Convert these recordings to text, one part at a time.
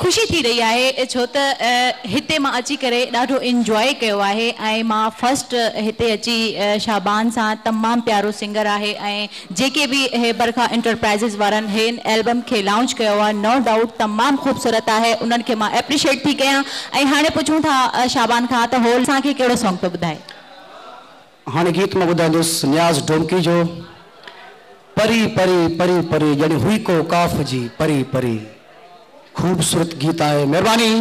ख़ुशी थी रही है छो त हिते मां अची करे ॾाढो इंजॉय कयो आहे ऐं मां फर्स्ट हिते अची शाबान सां तमामु प्यारो सिंगर आहे ऐं जेके बि हे बरखा एंटरप्राइज़िस वारनि हिन एल्बम खे लॉन्च कयो आहे नो डाउट तमामु ख़ूबसूरत आहे उन्हनि खे मां एप्रिशिएट थी कयां ऐं हाणे पुछूं था शाबान खां त हो असांखे कहिड़ो सॉन्ग थो ॿुधाए। हाणे गीत मां ॿुधाईंदुसि न्याज़ ढोमकी जो परी परी परी परी ॼण हुई को काफ़ जी परी परी। खूबसूरत गीत है, मेहरबानी।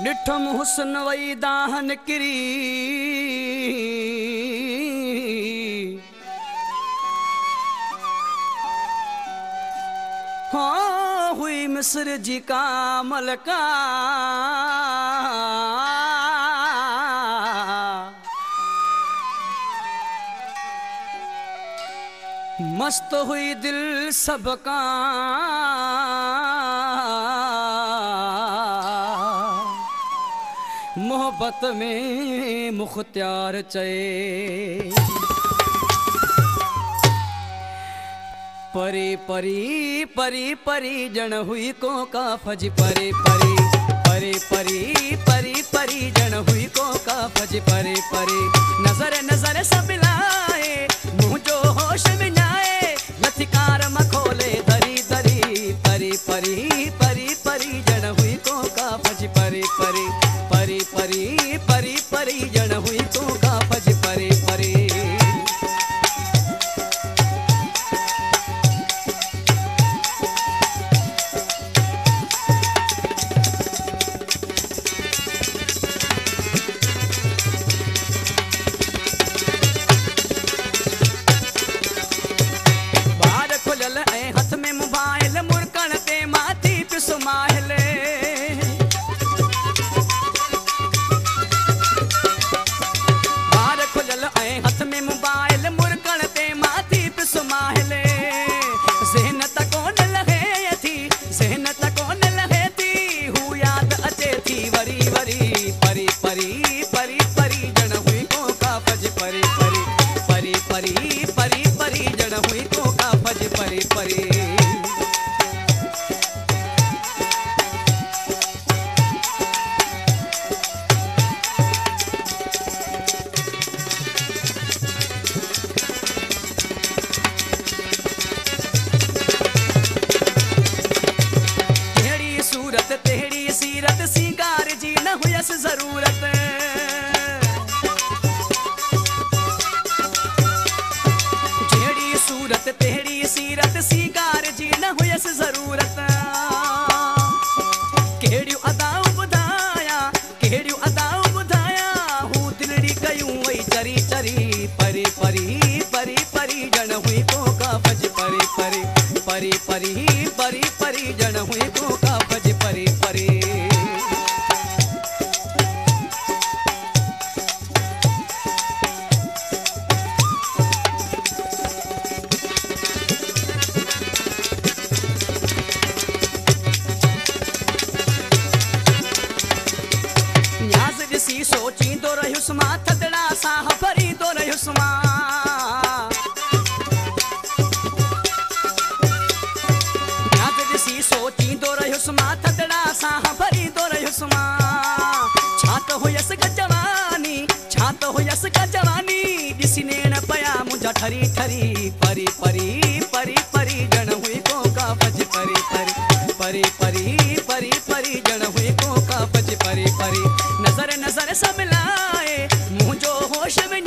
डिठम हुस्न वई दाहन किरी हाँ हुई मिस्र जी का मलका मस्त हुई दिल सबका मोहब्बत में मुख्तियार चए परी परी परी परी जन हुई को काफ़ज परी परी परी परी परी परी जन हुई को काफ़ज परी परी नजर नजर सब लाए मुँह जो होश में जाए लथिकार मखोले दरी दरी परी परी परी परी जन हुई को काफ़ज परी परी परी परी परी परी जन हुई तो काफ़ज परी परी बार खुलल ऐं हथ में मोबाइल मुरकण ते माथी पिस माहिले हथ में मोबाइल मुरकण ते माथी पिस माहिले ज़हन त कोन लहे थी ज़हन त कोन लहे थी हू याद अचे थी वरी वरी परी परी परी परी जन हुई को काफ़ज परी परी परी परी परी परी जन हुई को काफ़ज परी परी तेरी सीरत सिंगार जी न हुयस जरूरत जेड़ी सूरत तेरी सीरत सिंगार जी न हुयस जरूरत केड़ियूं अदाऊं बुधाया केड़ियूं अदाऊं बुधाया हूँ दिलड़ी कयूं वही चरी चरी परी परी परी परी जन हुई को काफ़ज परी परी परी परी परी परी जन हुई को काफ़ज परी परी न्याज़ ॾिसी सोचींदो रहियुसि मां थदड़ा साह भरींदो रहियुसि मां सोचींदो रहियुसि मां थदड़ा साह भरींदो रहियुसि मां छा त हुयसि का जवानी छा त हुयसि का जवानी ॾिसी नेण पया मुंहिंजा ठरी ठरी परी परी परी परी जन हुई को काफ़ज परी परी परी परी परी परी जन हुई को काफ़ज परी परी नजर नजर सब लाए मुंहिंजो होश में